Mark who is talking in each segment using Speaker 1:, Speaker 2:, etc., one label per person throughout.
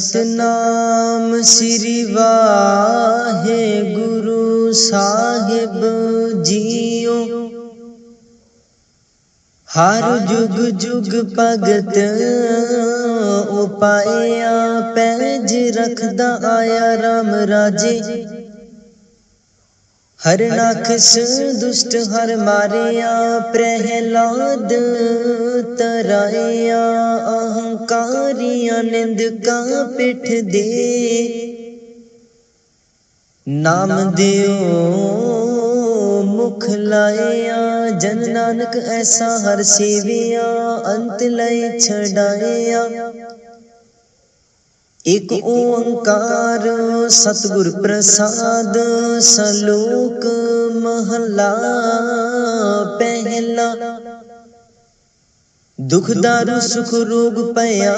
Speaker 1: सतनाम श्री वाहे गुरु साहिब जियो। हर जुग जुग भगत उपाया पैज रखदा आया राम राजे। हर नाखस दुष्ट हर मारिया प्रहलाद तराया। अहंकारिया निंदका पिठ दे नाम दियो मुख लाया। जन नानक ऐसा हर सेविया अंत लय छड़ाया। एक ओंकार सतगुर प्रसाद सलोक महला पहला। दुख दारु सुख रोग पया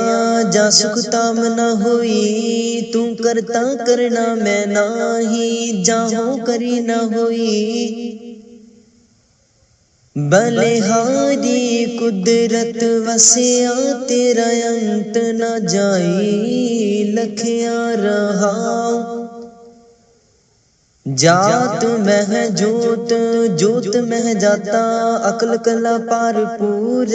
Speaker 1: जा सुख ताम न होई। तू करता करना मैं नाही जाहो करी न होई। बलिहारी कुदरत वसिया तेरा अंत न जाई। लखिया रहाओ जात मह जोत जोत मह जाता। अकल कला पारपूर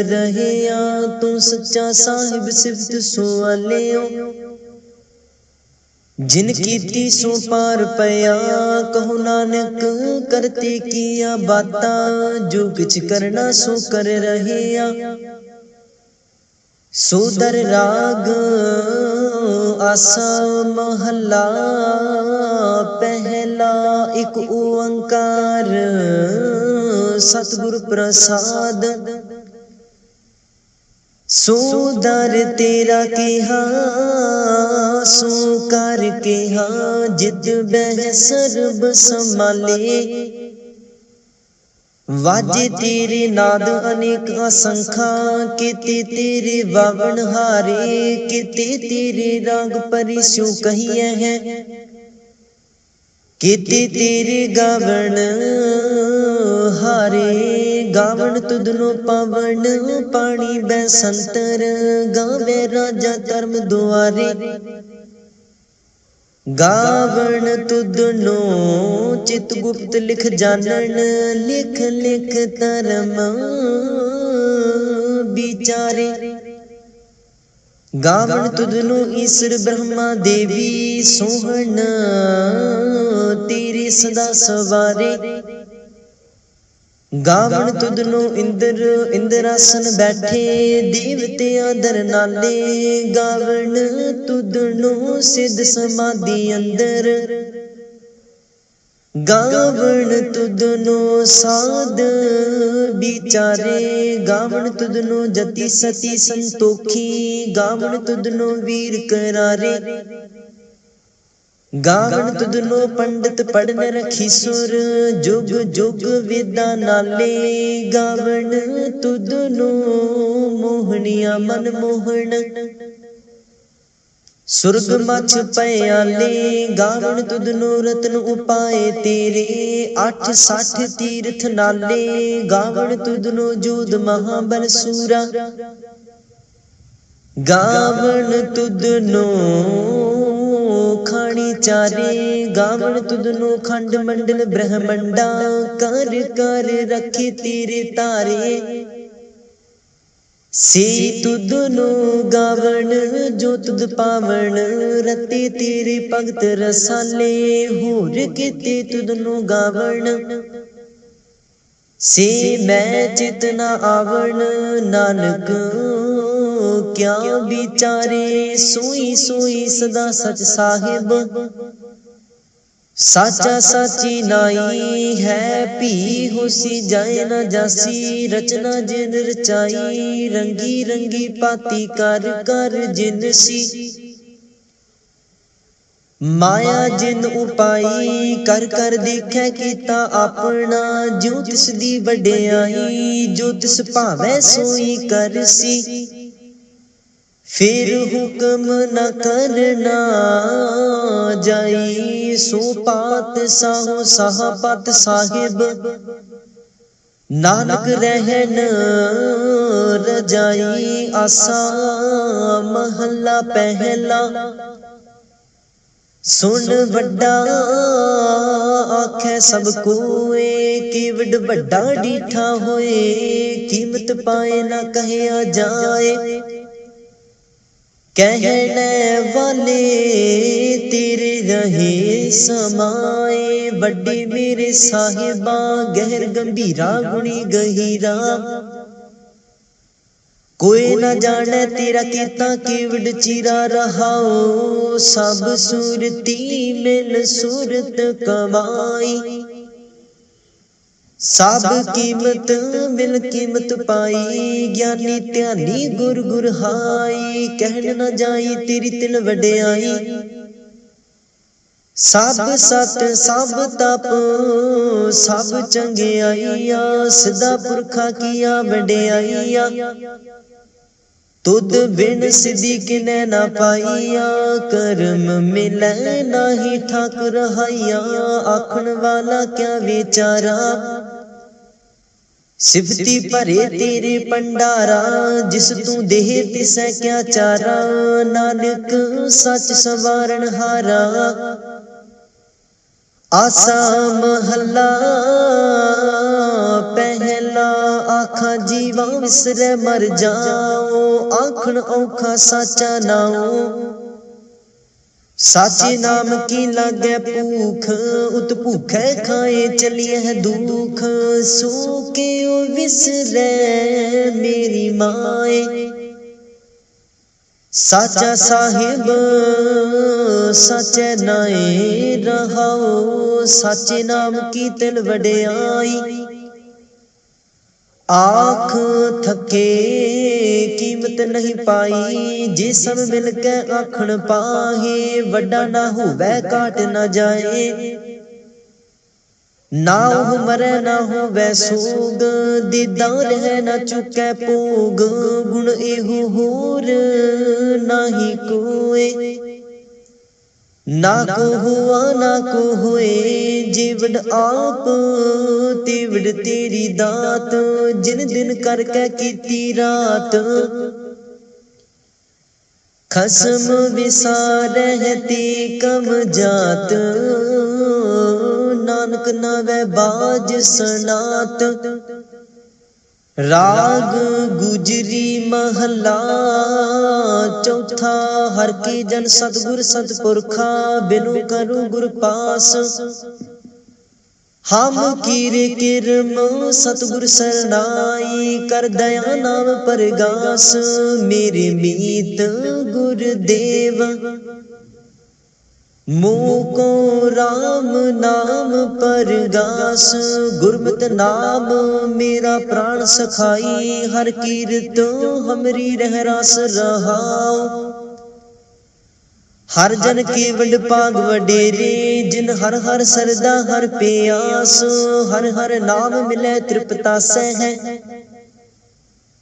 Speaker 1: रहया तू सच्चा साहिब सिफत सुआलियो। जिन कीती सो पार पया कहो नानक करते किया बाता। जो किछ करना सो कर रहया सोदर राग आसा महला पहला। एक ओंकार सतगुर प्रसाद सोदर तेरा केहा सो कर केहा। जित बह सर्ब संभाले वाजे तेरे नाद अनेक असंखा। केते तेरे बावन हारे केते तेरे राग परिसु कहिए हैं। केते तेरे गावण हारे गावण तुदनो पावन। पानी बैसंतर गावे राजा धर्म दुआरे। गावण तुदनो चित गुप्त लिख जानन। लिख लिख धर्म बिचारे। गावण तुदनो ईश्वर ब्रह्मा देवी सोहन तेरे सदा सवारे। गावण तुदनो इंद्र इंद्रासन बैठे देवते आदर नाले। गावण तुदनो सिद्ध समाधि अंदर। गावण तुदनो साध बिचारे। गावण तुदनो जति सती संतोखी। गावण तुदनो वीर करारे। गावण तुदनो पंडित पढ़न रखी सुर जुग जुग वेदा नाले। गावण तुदनो मोहनिया मन मोहन सुरग मछ पयाले। गावण तुदनो रत्न उपाय तेरे 860 तीर्थ नाले। गावण तुदनो जोध महाबल सूरा। गावण तुदनो खानी चारे। गावण तुदनो खंड मंडल ब्रह्मंडा। कर कर रखे तेरे तारे से तुदनो गावण जो तुद पावण। रते तेरे भगत रसाले होर केते तुदनो गावण। से मैं चितना आवण नानक क्या बिचारे। सोई सोई सदा सच साहिब साचा साची नाई है। भी होसी जाए न जासी रचना जिन रचाई। रंगी रंगी पाती कर कर जिनसी। माया जिन उपाई कर कर देखे कीता अपना। जो तिस दी वड्याई जो तिस भावै सोई करसी। फिर हुक्म न करना जाई। सो पात साहो साहपत साहिब नानक रहन रजाई आसा महला पहला। सुन वड्डा आखे सब कोए कीवड वड्डा डीठा होए कीमत पाए ना कहिया जाए। कहने वाले तेरे रहे समाए बड़े मेरे साहिबा गहर गंभीरा गुणी गहीरा। कोई न जाने तेरा कीता कीवड चीरा रहाओ सब सूरती मिल सूरत कमाई। सब कीमत मिल कीमत पाई ज्ञानी ध्यानी गुर गुर हाई। कहन न जाई तेरी तिल वड्याई सब सत सब तप सब चंगियाइया सिद्धा पुरखा किया वड्याइया। तुद बिन सिद्धि किने ना पाइया कर्म मिले नाही ठाकुर हाइया। आखन वाला क्या विचारा सिफती भरे तेरे पंडारा जिस तू देह तिसै क्या चारा। नानक सच सवारण हारा आसा महला पहला। आखा जीवा विसरे मर जाओ आखन औखा साचा नाओ। साचे नाम की लागे भूख उत भूखे खाए चलिए दुख। सो के विसरे मेरी माए साचा साहिब साचे नाए रहाओ। साचे नाम की तिल वड्याई आख थके कीमत नहीं पाई। जे सब मिल के आखन पाहे वड्डा ना होवे काट ना जाए। ना हो मरे ना हो वैसोग दीदार है ना चुके भोग। गुण एहो होर नाही कोई ना को हुआ ना को होए। जीवड आप तीवड तेरी दात जिन दिन करके कीती रात। खसम विसारहती कम जात नानक नवे बाज सनात। राग गुजरी महला चौथा। हर की जन सतगुर सतपुरखा बिनु करूं गुर पास। हम कीरे किरम सतगुर सरनाई कर दया नाम परगास। मेरे मीत गुरुदेव मोको राम नाम परगास। गुरमत नाम मेरा प्राण सखाई हर कीरत हमरी रहरास रहाओ। हर जन केवल पाग वडेरे जिन हर हर सरदा हर प्यास। हर हर नाम मिले तृप्ता से है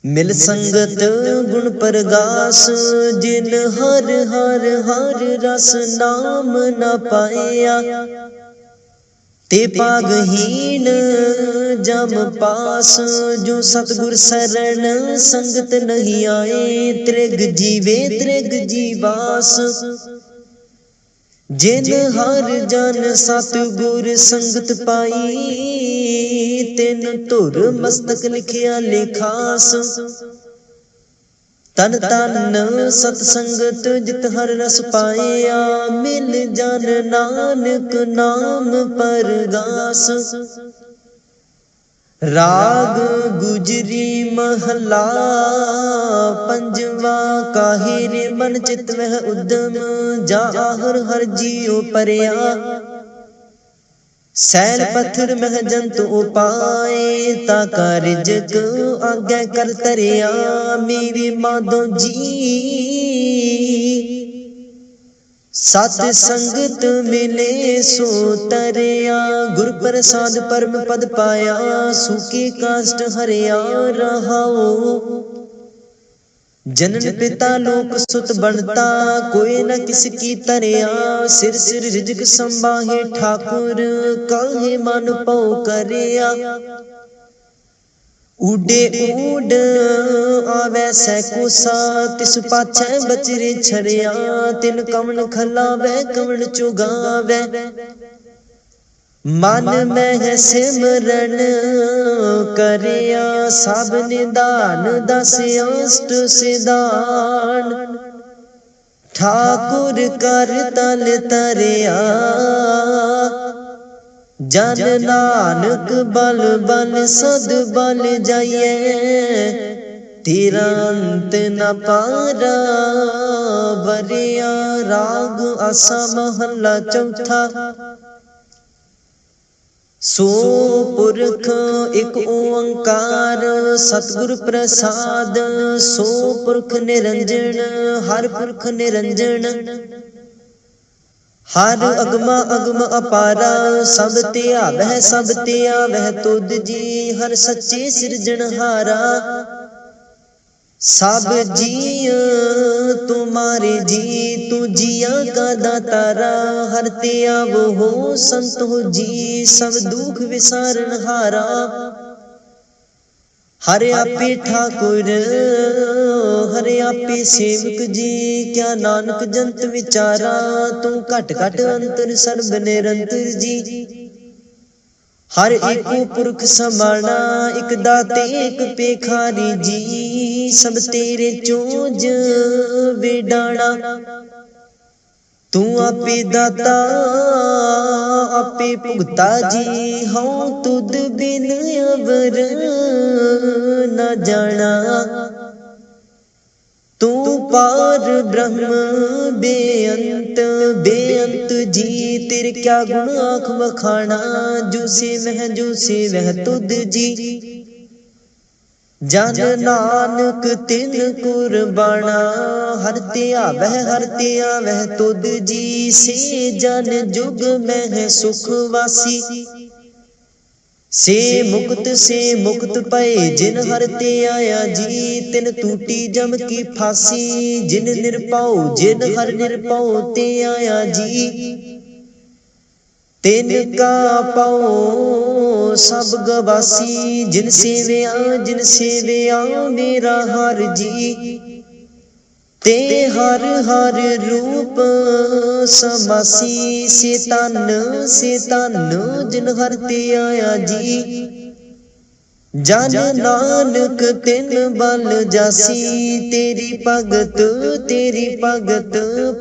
Speaker 1: मिल संगत गुण परगास। जिन हर हर हर रस नाम न पाया ते पागहीन जम पास। जो सतगुर शरण संगत नहीं आए त्रिग जीवे त्रिग जीवास। जिन हर जन सतगुर संगत पाई तिन धुर मस्तक लिखिया लिखास। तन तन सतसंगत जित हर रस पाया मिल जन नानक नाम परगास। राग गुजरी महला पंजवा। काहे रे मन चित वह उद्यम जा हर हर जियो परया। सैल पत्थर मह जंतु उपाए ताका रिजक आगे कर तरया। मेरे माधो जी सत संगत मिले सो तरया। गुर प्रसाद परम पद पाया सूखे काष्ट हरिया रहाओ। जनन पिता लोक सुत बनता कोई न किसकी तरया। सिर सिर रिजक संभाहे ठाकुर काहे मन पौ करया। उडे उड आवे सैको सा तिस पाछे बचरे छरिया तिन कवन खलावे कवन चुगावे मन में सिमरन करिया सब निदान दस अष्ट सिदान ठाकुर कर तल तरिया जन नानक बल बल सद बल जाइए तेरा अंत न पारा वरिया राग आसा महला चौथा सो पुरख एक ओंकार सतगुर प्रसाद सो पुरख निरंजन हर पुरख निरंजन हर अगमा अगम अपारा सब ते आवह तुद जी हर सच्चे सिरजनहारा सब जी तुम्हारे जी तू जिया का दातारा हर ते आवो हो संत हो जी सब दुख विसारण हारा हरे आपे ठाकुर हरे आपे सेवक जी क्या नानक जंत विचारा तू घट घट अंतर सर्ब निरंतर जी हर एको पुरख समाना एक दाते एक पेखारी जी सब तेरे चोज विडाना तू आपे दाता आपे भुगता जी हूँ तुद बिन अवर न जाना तू पार ब्रह्म बेअंत बेअंत जी तेरे क्या गुण आँख बखाना जो से वह तुद जी जन नानक तिन कुर्बाना हरते आवह तुद जी से जन जुग में सुख वासी से मुक्त पए जिन हरते आया जी तिन टूटी जम की फांसी जिन निरपाओ जिन हर निरपाओ ते आया जी तिन का पाओ सब गवासी जिन सेविया मेरा हर जी ते हर हर रूप समासी से तन जिन हरते आया जी जन नानक तिन बल जासी तेरी भगत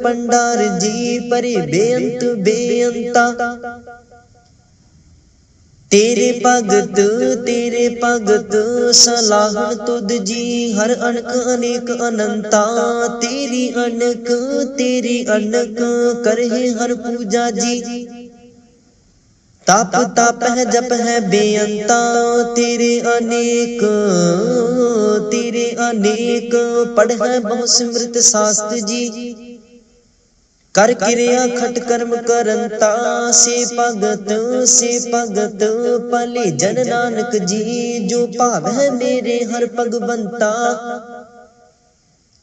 Speaker 1: पंडार जी परे बेअंता तेरे भगत सलाहन तुद जी हर अनक अनेक अनंता तेरी अनक करहे हर पूजा जी तप है जप है बेअंता तेरे अनेक पढ़ है बहु स्मृत शास्त्र जी कर क्रिया खट कर्म करंता से भगत पले जन नानक जी जो भाव है मेरे हर भगवंता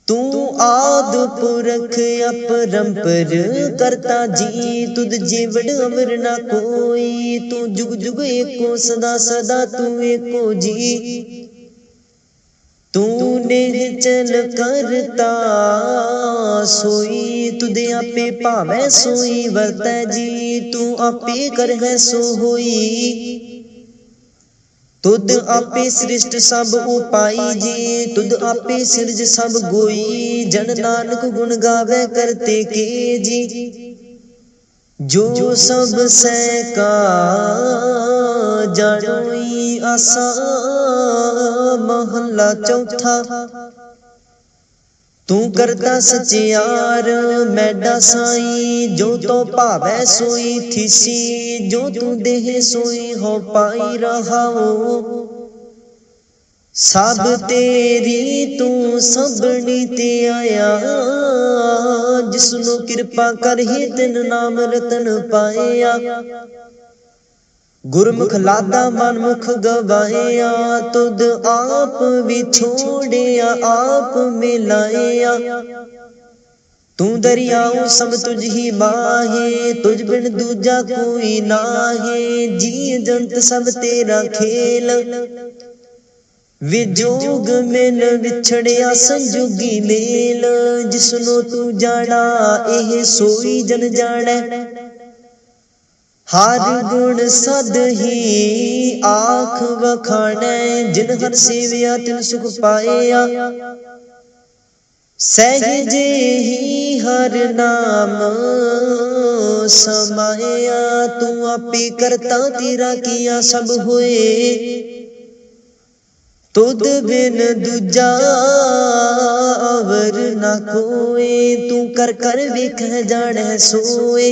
Speaker 1: तू आद पुरख अपरंपर करता जी तुद जीवड़ अमर ना कोई तू जुग जुग एको सदा तू एको जी तूने चल करता सोई तुदे आपे भावे सोई वर्तै जी तू आपे कर है सो होई तुद आपे सृष्ट सब उपाई जी तुद आपे सिरज सब गोई जन नानक गुण गावे करते के जी जो सब से का जानोई आसा महला चौथा तू करता सचियार मैडा साई जो तो भावै सोई थीसी जो तू देह सोई हो पाई रहाओ सब तेरी तू सबनी ते आया जिसनु कृपा कर ही तिन नाम रतन पाया गुरमुख लादा मनमुख गवाया तुद आप विछोड़िया आप मिलाया तू दरियाओ सब तुझ ही माहे तुझ बिन दूजा कोई नाहे जी जंत सब तेरा खेल विजोग मिल विछड़िया संजोगी मेल, जिसनो तू जाना एह सोई जन जाने। हर गुण सद ही आख वखाणे, जिन हर सेविया तिन सुख पाया। सहजे ही हर नाम समाया, तू आपे करता तेरा किया सब होए। तुद बिन दूजा अवर ना कोए, तू कर कर वेख जाने सोए।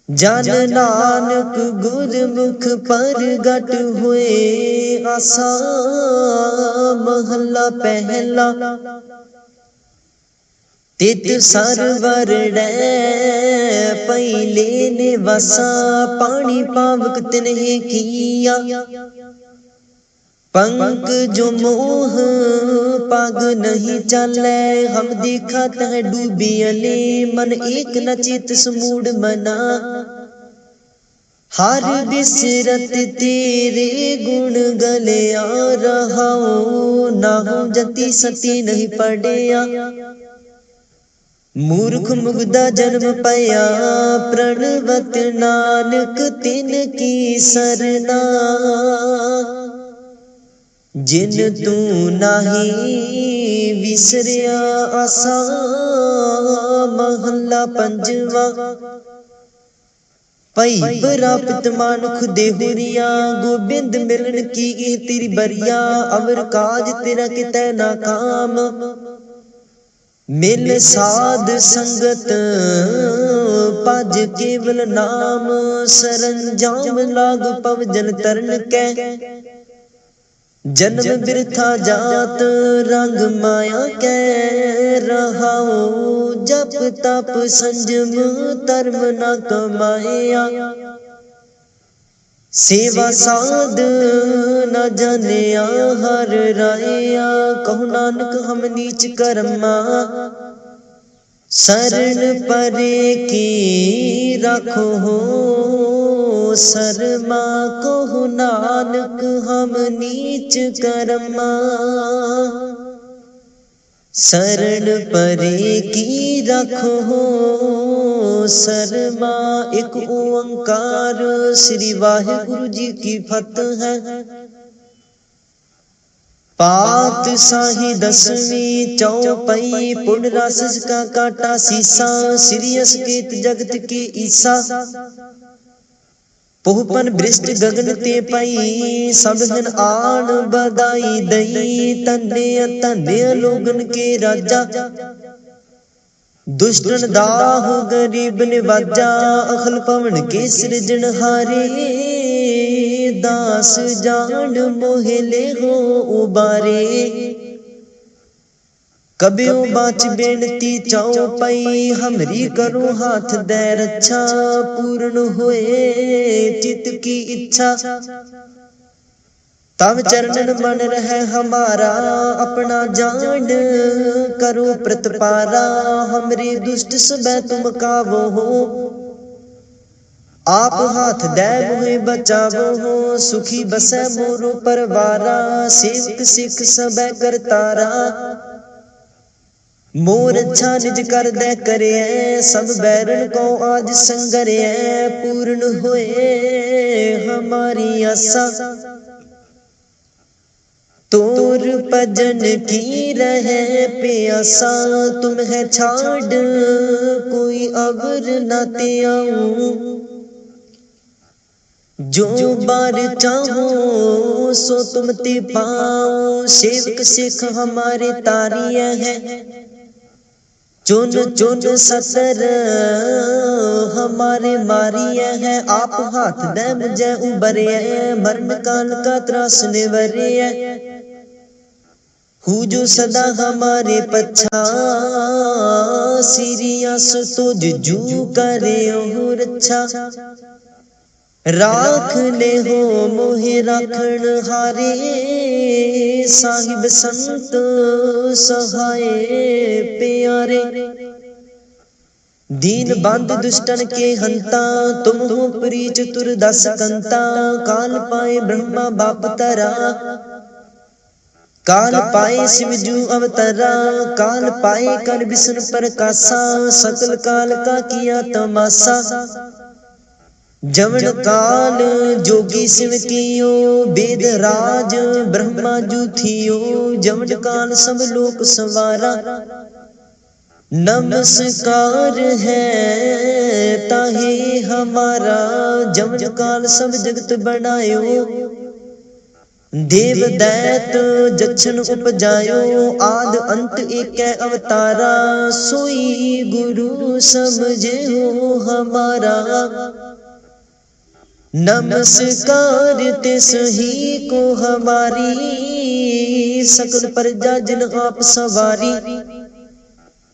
Speaker 1: जन नानक गुरमुख परगट होए, आसा महला पहला। तित सरवर पहले ने वसा, पानी पावक तिन्हे किया। पंक जो मोह पग नहीं चले, हम देखा तह डूबियले। मन एक न चित समूड मना, हर बिसरत तेरे गुण गले आ रहा। ना हो जति सती नहीं पड़िया, मूर्ख मुग्धा जन्म पया। प्रणवत नानक तिन की सरना, जिन तू नाही विसरिया। आसा महला पंजवा। पई प्राप्त मानुख देहुरिया, गोबिंद मिलन की तेरी बरिया। अवर काज तेरा कितै ना काम, मिल साध संगत पज केवल नाम। सरंजाम लाग पव जल तरन कै, जन्म बिरथा जात रंग माया कै रहाओ। जप तप संजम धर्म न कमाया, सेवा साध न जानिया हर राया। कहु नानक हम नीच कर्मा, शरण परे की रखो हो शर्मा। कहु नानक हम नीच कर्मा, शरण परे की रखो हो शर्मा। एक ओंकार श्री वाहिगुरु जी की फतह है। पातशाही दसवीं चौपाई, पूर्ण रास का काटा सीसा। श्री असकेत जगत के ईसा, पोहपन बृष्ट गगन ते पाई। सब हन आन बधाई दई, तन्ने तन्ने लोगन के राजा। दुष्टन दाह गरीब निवाजा, अखल पवन के सृजनहारे। दास जान मोहिले हो उबारे, कबियो बाच बेनती चौपाई। हमरी करो हाथ दे रक्षा, पूर्ण होए चित की इच्छा। तब चरणन मन रहे हमारा, अपना जान करो प्रतिपारा। हमरे दुष्ट सबे तुम कावो हो, आप हाथ दे मोहे बचावो हो। सुखी बसै मोरो परवारा, सेवक सिख सबे करतारा। मोर अच्छा निज कर दे करे, सब बैरन को आज संगरे। पूर्ण होए हमारी आशा, तोर भजन की रहे प्यासा। तुम है छाड़ कोई अवर न ते आऊं, जो बार चाहो सो तुम ते पाओ। सेवक सिख हमारे तारिया है, चुन चुन सतर हमारे मारिया है। आप हाथ दे मुझे उबरे, मरण काल का त्रास निवरे। हूँ जो सदा हमारे पच्छा, सीरियस तो जू करे हो रक्षा। राख ले हो मोहे राखण हारे, साहिब संत सहाय प्यारे। दीन बंद दुष्टन के हंता, तुम हो प्री चतुर दस कंता। काल पाए ब्रह्मा बाप तरा, काल पाए शिवजू अवतरा, काल पाए कर विष्णु प्रकाशा, सकल काल का किया तमाशा। जवन काल जोगी शिव कियो, वेद राज ब्रह्मा जू थियो, जवन काल सब लोक संवारा। नमस्कार है ताहे हमारा, जवन काल सब जगत बनायो। देव दैत जछन उपजायो, आद अंत एक अवतारा। सोई गुरु समझे हो हमारा, नमस्कार तिस ही को हमारी। सकल प्रजा जिन आप सवारी,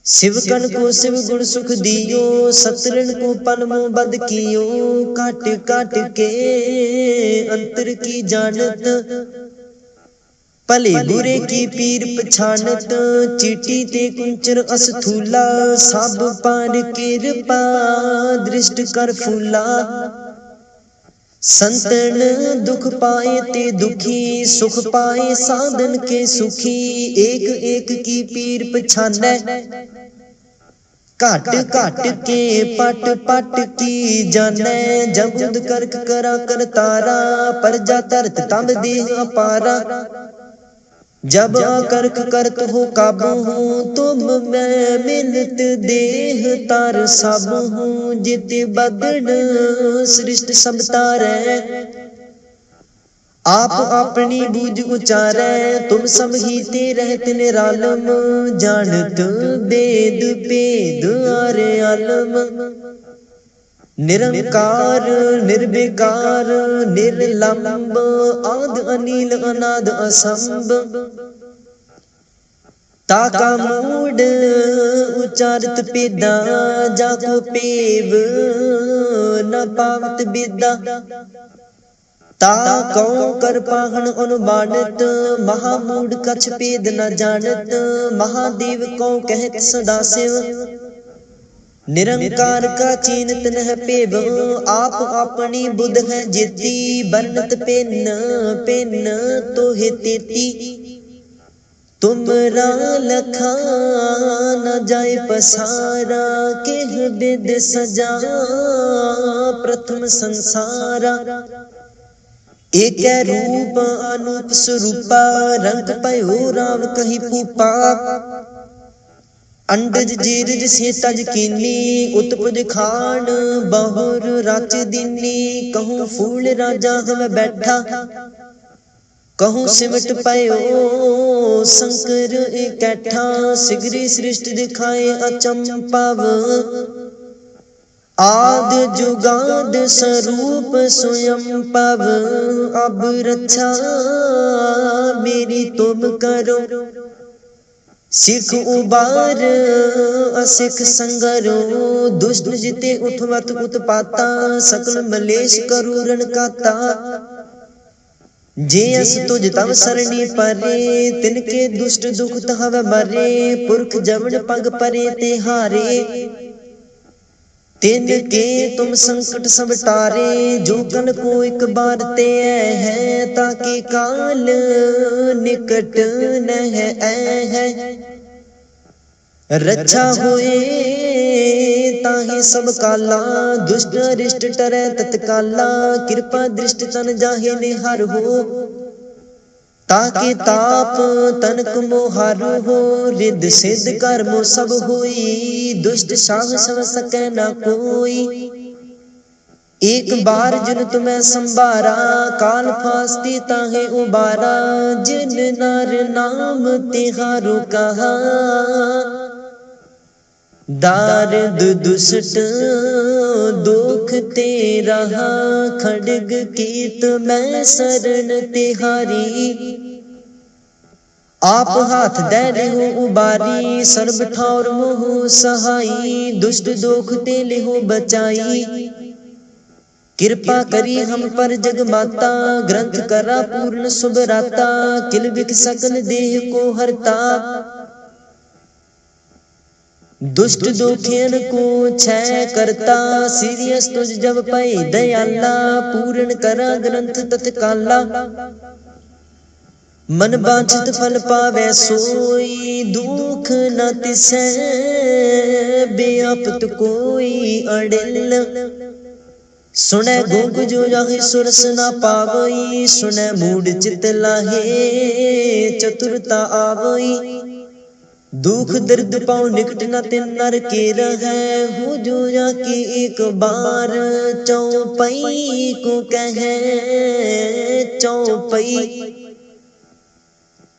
Speaker 1: शिवकन को शिव गुण सुख दियो, सतरन को पलमो बद कियो। काट काट के अंतर की जानत, भले बुरे की पीर पछानत। चीटी ते कुंचर अस्थूला, सब पार कृपा दृष्ट कर फूला। संतन दुख पाए ते दुखी, सुख पाए साधन के सुखी। एक एक की पीर पछानै, घाट घाट के पट पट की जानै। जब करक करा कर तारा, प्रजा तरत तब देह अपारा। जब करक करत हो काबू हूँ, तुम मैं मिलत देह तार सब हूँ। जित बदन सृष्ट सब तारै, आप अपनी बूझ उचारै। तुम सब ही ते रहत निरालम, जानत वेद भेद आरे आलम। निरंकार निर्विकार निर्लंब, आद अनिल अनाद असंभ। ताका मूड उचारत पेदा, जाको पेव न पावत बेदा। ताको कर पाहन अनुमानित, महामूड कछ पेद न जानत। महादेव को कहत सदाशिव, निरंकार का चीनत नह पेव। आप अपनी बुध है जेती, बरनत पेन पेन तो है तेती। तुमरा लखा न जाए पसारा, केह वेद सजा प्रथम संसारा। एक रूप अनूप स्वरूपा, रंग पयो राव कहीं पूपा। अंडज जीरज से तज कीनी, उत्पज खान बहुर राच दीनी। कहूँ फूल राजा हमें बैठा, कहूँ सिमट पयो शंकर इकट्ठा। सिगरी सृष्टि दिखाए अचंपाव, आद जुगाद स्वरूप स्वयं पव। अब रक्षा मेरी तुम करो, सिख उबार असिख संगरो। दुष्ट जिते उठवत उत्पाता, सकल मलेश करूरन काता। जे अस तुझ तव सरणी परे, तिनके दुष्ट दुख तहव मरे। पुरख जमन पग परे ते हारे, तिनके तुम संकट सब टारे। जो कल को एक बार ते है, ताकि काल निकट न है। रक्षा होए ताहि सब काला, दुष्ट अरिष्ट टरै तत्काला। कृपा दृष्टि तन जाहे निहार हो, ताकि ताप तनक मोहार हो। रिद सिद्ध कर्म सब होई, दुष्ट साह सब सकै न कोई। एक बार जिन तुम्हें संभारा, काल फास्ती ताहे उबारा। जिन नार नाम तिहारो कहा, दारद दुष्ट दुख ते रहा। खड्ग कीत मैं शरण तिहारी, आप हाथ दे लेहो उबारी। सर्ब ठौर मोह सहाई, दुष्ट दोख ते लेहो बचाई। कृपा करी हम पर जग माता, ग्रंथ करा पूर्ण शुभ राता। किल बिख सकल देह को हरता, दुष्ट दोखेन को क्षय करता। सीरियस तुझ जब पाए दयाला, पूर्ण करा ग्रंथ तत्काला। मन बांछित फल पावै सोई, दुख न तिसै बेआपत कोई अड़िल। सुनै गूंग जो जाहि सुरस न पावई, सुनै मूड चित लाहे चतुरता आवई। दुख दर्द पाओ निकट न तिन नर के रहै, हो जो जाके एक बार चौपई को कहे चौपई।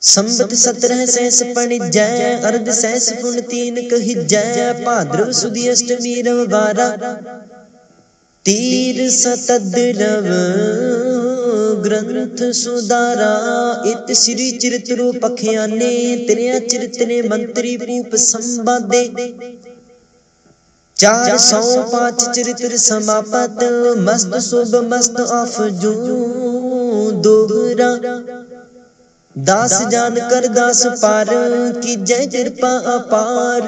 Speaker 1: संबत 17 सहस पणिजै, अर्ध सहस पुन 3 कहिजै। भाद्रव सुदी अष्टमी रविवारा, तीर सतद्रव ग्रंथ सुधारा। इत श्री चरित्रो पखियाने, त्रिया चरित्रे मंत्री भूप संवादे। 405 चरित्र समापत, मस्त शुभ मस्त अफजू दोहरा। दास जान कर दास पार, की जय कृपा अपार।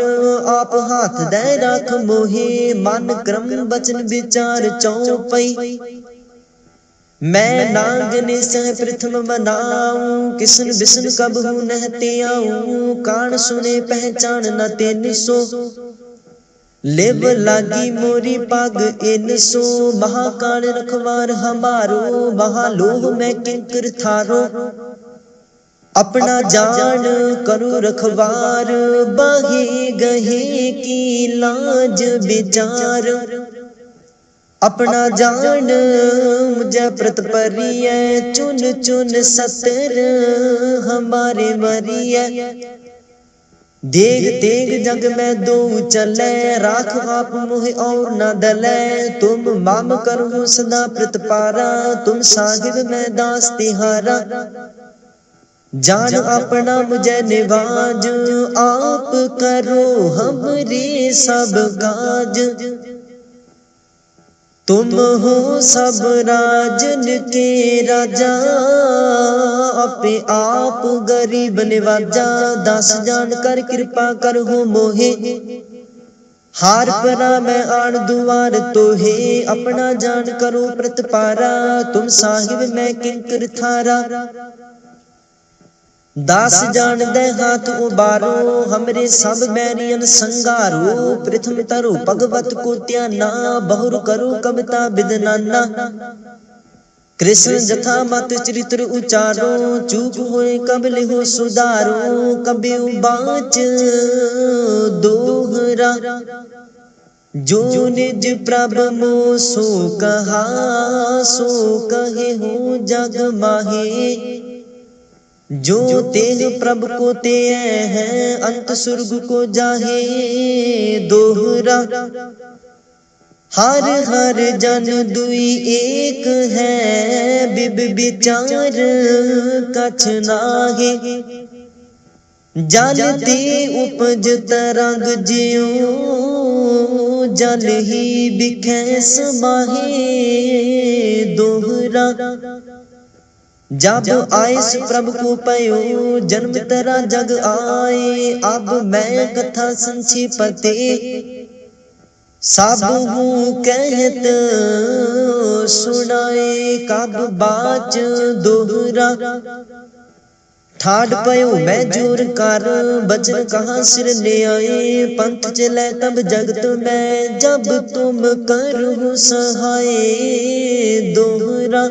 Speaker 1: आप हाथ दे राख मोहे, मन क्रम बचन विचार चौपई। मैं नागने सह प्रथम मनाऊं, किसन बिसन कब हूँ नहते आऊं। कान सुने पहचान न तेन सो, लेब लागी मोरी पग इन सो। महाकाल रखवार हमारो, महालोह में किंकर थारो। अपना जान करो रखवार, बाहे गहे की लाज विचार। अपना जान मुझे प्रत परिय, चुन चुन सतर हमारे मरिय। देग तेग जग में दो चले, राख आप मोह और न दले। तुम माम करो सदा प्रतिपारा, तुम साहिब में दास तिहारा। जान अपना मुझे निवाज, आप करो हमरे सब काज। तुम हो सब राजन के राजा, अपे आप गरीब निवाजा। दास जान कर कृपा कर हो मोहे, हार परा मैं आन दुआर तोहे। अपना जान करो प्रतिपारा, तुम साहिब मैं किंकर थारा। दास जान दे हाथ उबारो, हमरे सब बैरियन संगारो। प्रथम तरो भगवत को त्याना, बहुर करो कविता विदनाना। कृष्ण जथा मत चरित्र उचारो, चूक होए कब लिहो सुधारो। कभी बाच दोहरा, जो निज प्रभ मो सो कहा। सो कहे हो जग माहे, जो तेग प्रभु को ते है। अंत स्वर्ग को जाहे दोहरा। हर हर जन दुई एक है, बिब विचार कछ नाहे। जल ते उपज तरंग जियो, जल ही बिखे समाहे दोहरा। जब आयस प्रभु को पयो, जन्म तेरा जग आए। अब मैं कथा संक्षिपते, सब हूँ कहत सुनाए। कब बाच दोहरा, ठाड पयो मैं जोर कर। बचन कहाँ सिर ले आए, पंथ चले तब जगत में। जब तुम करो सहाय दोहरा।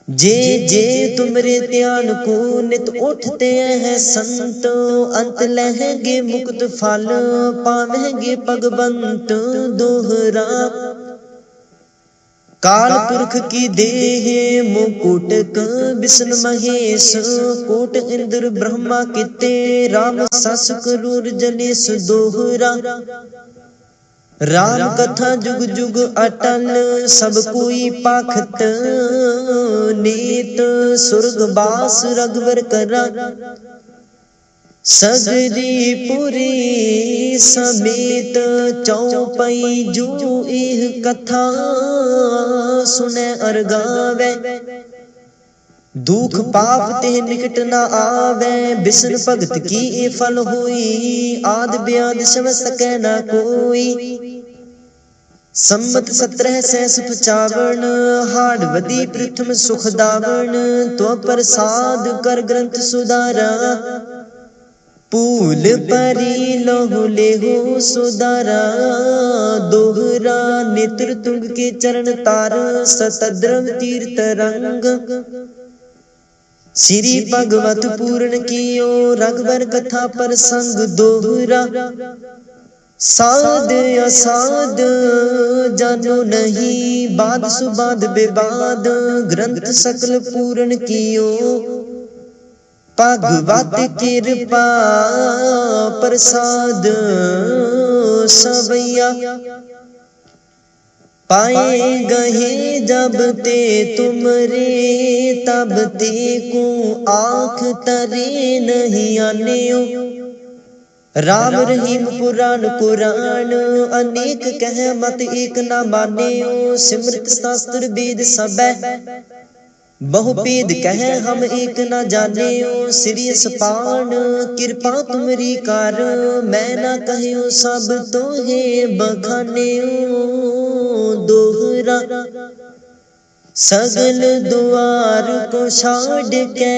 Speaker 1: जे जे तुमरे ध्यान को नित उठते हैं संत। अंत लहेंगे मुक्त फल, पावेंगे भगवंत दोहरा। काल पुरख की देह मुकुट विष्णु महेश। कोट इंद्र ब्रह्मा किते, राम सस क्रूर जनेश दोहरा। राम कथा जुग जुग अटल, सब कोई पाखत नीत। स्वर्गवास रघुवर करा, सगरी पुरी समेत। चौपई जो एह कथा, सुने अर गावे। दुख पाप ते निकट न आवे, विष्णु भगत की ए फल हुई। आद ब्याद सम सकै न कोई, संमत 17 सहस 55 हाड़ वदी प्रथम सुख दावण तो प्रसाद कर ग्रंथ सुधारा पूल परी लहु लेहु सुधारा दोहरा नेत्र तुंग के चरण तार सतद्रव तीर्थ रंग श्री भगवत पूर्ण कियो रघुवर कथा प्रसंग दोहरा साध असाध जानो नहीं बाद सुबाद बेबाद ग्रंथ सकल पूर्ण कियो भगवत कृपा प्रसाद सवैया पाए गहे जब ते तुमरे तब ते को आँख तरे नहीं आनेओ राम रहीम पुराण कुरान अनेक कह मत एक न मानेओ सिमृत शास्त्र वेद सबै बहुपेद कह हम एक न जानेओ श्री सपान कृपा तुमरी कार मैं न कहो सब तोहे बखानेओ दोहरा सगल द्वार को छाड़ के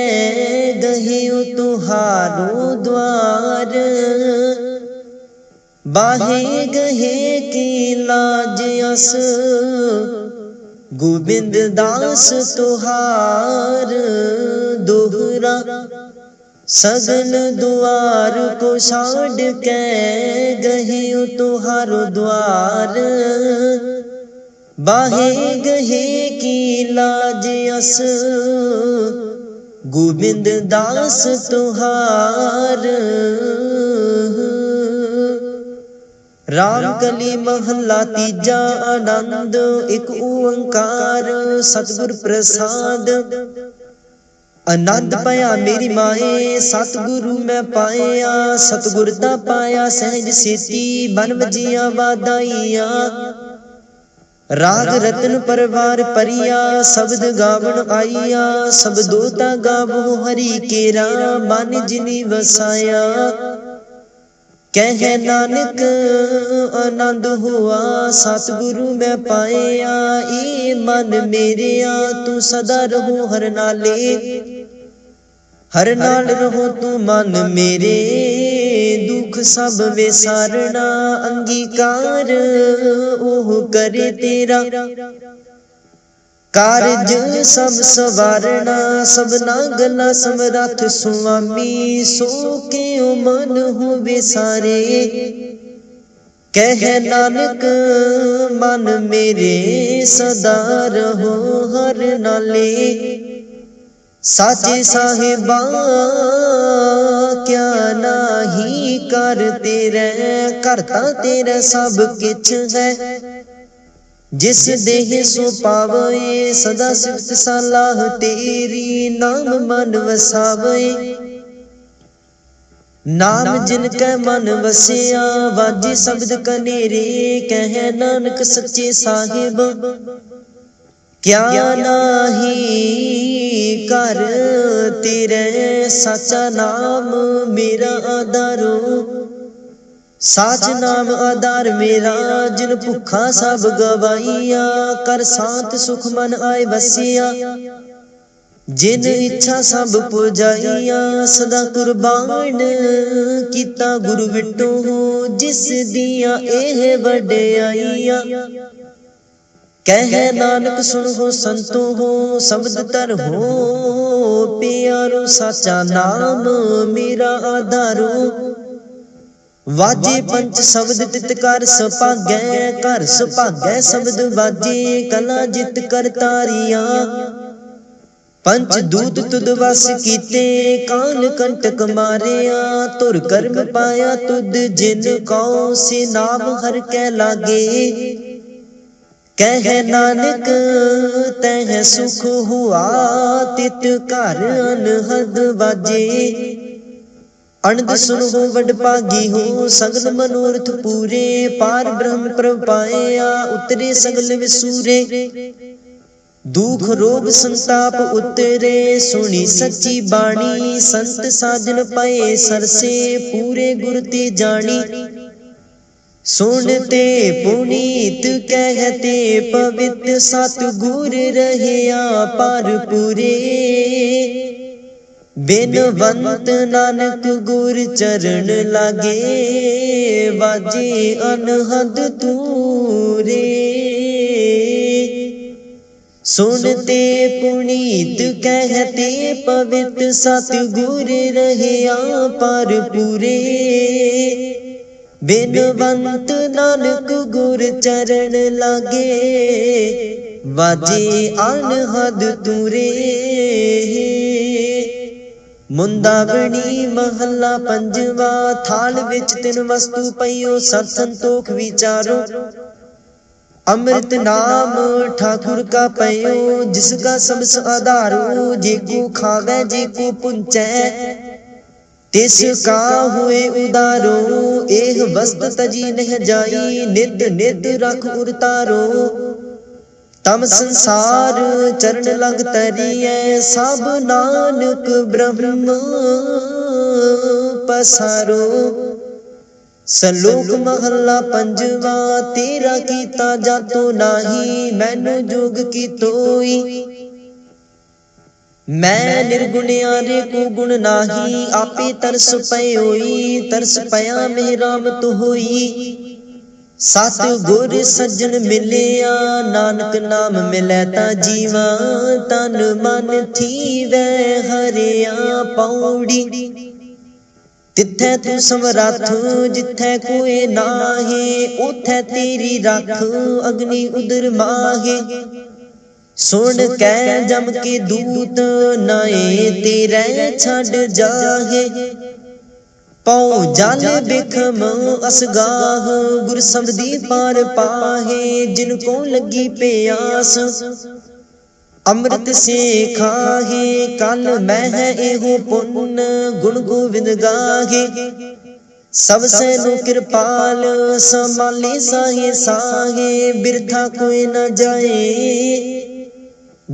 Speaker 1: गहियो तुहारो द्वार बाहे गहे की लाज अस गोविंद दास तुहार दोहरा सगल द्वार को छाड़ के गहियो तुहारो द्वार बाहे गहे की लाज अस गोविंद दास तुहार राम कली महला तीजा आनंद एक ओंकार सतगुर प्रसाद आनंद पाया मेरी माए सतगुरु मैं पाया सतगुरता पाया सहज सेती बन वजिया वादाइया राग रतन परवार परिया शब्द गावन आइया शब्दोता गावो हरि केरा मन जिनी वसाया कह नानक आनंद हुआ सतगुरु मैं पाया ए मन मेरेया तू सदा रहो हर नाले हर नाल रहो तू मन मेरे दुख सब विसारना अंगीकार ओह करे तेरा कारज सब सवारना सबना गला समरथ सुआमी सो के मन हो विसारे कह नानक मन मेरे सदा रहो हर नाले साचे साहिबा क्या नाही कर तेरे करता तेरा सब किछ है जिस देह सो पावे सदा सिफत सलाह तेरी नाम मन वसावे नाम जिनके मन वसिया वाजे शब्द कनेरे कह नानक सच्चे साहिब क्या नाही कर तेरे सच्चा नाम मेरा आधारो साच नाम आधार मेरा जिन भुखा सब गवाइया कर शांत सुख मन आए बसिया जिन इच्छा सब पुजाइया सदा कुर्बान किता गुरु विटो हो जिस दिया एह वड्याइया कह नानक सुन हो संतो हो शब्द तर हो प्यारो साचा नाम मेरा आधारो वाजे पंच शब्द तित कर सभागै घर सभागै शब्द वाजे कला जित कर तारिया पंच दूत तुद वस कीते काल कंटक मारिया तुर कर्म पाया तुद जिन कौ से नाम हर कै लागे कह नानक तह सुख हुआ तित घर अनहद बाजे अनद सुन हो वड भागी हो सगल मनोरथ पूरे पार ब्रह्म प्रभ पाया उतरे सगल विसूरे दुख रोग संताप उतरे सुनी सच्ची बाणी संत साजन पाए सरसे पूरे गुर ते जानी सुनते पुनीत कहते पवित्र सतगुर रहया पर पूरे। बिनवंत नानक गुर चरण लागे बाजे अनहद तूरे। सुनते पुनीत कहते पवित्र सतगुर रहया पर पूरे। बिनवंत नानक गुर चरण लागे बाजे अनहद तूरे। मुंदावणी महला पंजवा। थाल विच तिन वस्तु पईओ सत संतोख विचारो। अमृत नाम ठाकुर का पयो जिसका सबस आधारो। जेको खावे जेको पुंचै तिसका हुए उदारो। एह वस्त तजी नह जाई नित नित रख उरतारो। तम संसार चरण लग तरिए सब नानक ब्रह्म पसारो। सलोक महला पंजवा। तेरा कीता जातो नाही मैनू जोग की तोई। मैं निर्गुणियारे को गुण नाही आपे तरस पयोई। तरस पया में राम तो होई। सत गुर सज्जन मिलिया नानक नाम मिलै ता जीवा। तन मन थीवै हरिया पौड़ी। तिथै तू समरथ जिथै कोई नाहे। उथै तेरी रख अग्नि उदर माहे। सुन कै जम के दूत नाए तेरे छड़ जाहे। पौ जल बिखम असगाह गुर समझी पार पाहे। जिनको लगी प्यास अमृत से खाहे। कल मैं एहो पुन गुण गोविंद गाहे। सब सैनु कृपाल संभाले साहे साहे। बिरथा कोई न जाए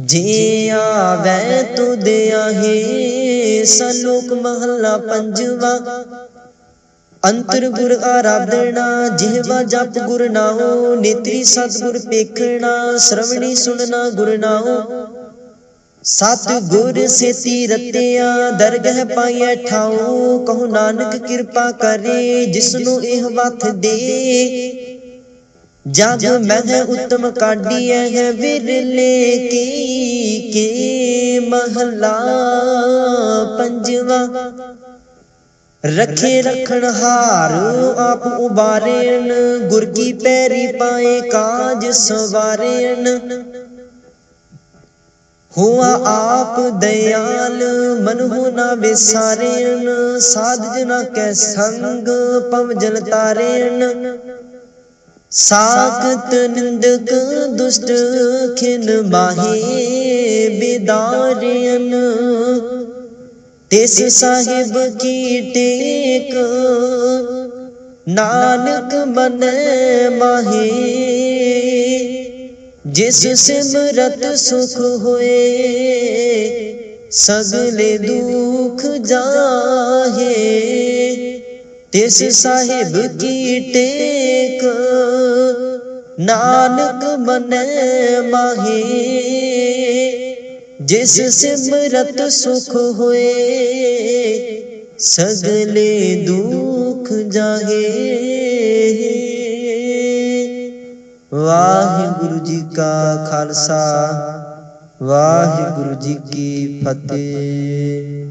Speaker 1: जे आवे तो दे आहे। सलोक महला पंजवा। अंतर गुर आराधना जिहवा जप गुर नाओ। नेत्री सतगुर पेखना श्रवणी सुनना गुर नाओ। सत गुर सेती रतिया दरगह पाइए ठाओ। कहो नानक कृपा करे जिसनु एह वथ दे। जग मह उत्तम काढ़िए है विरले के महला पंजवा। रखे रखन हार आप उबारेन गुर की पैरी पाए काज सवारेन। हुआ आप दयाल मन हो ना विसारेन। साध जना कै संग पव जल तारेन। साकत निंदक दुष्ट खिन माहे बिदारेन। तिस साहिब की टेक नानक मन माहे। जिस सिमरत सुख होए सगले दुख जाहे। तिस साहिब की टेक नानक मन माहे। जिस सिमरत सुख होए सगले दुख जाहे। वाहिगुरु जी का खालसा वाहिगुरु जी की फतेह।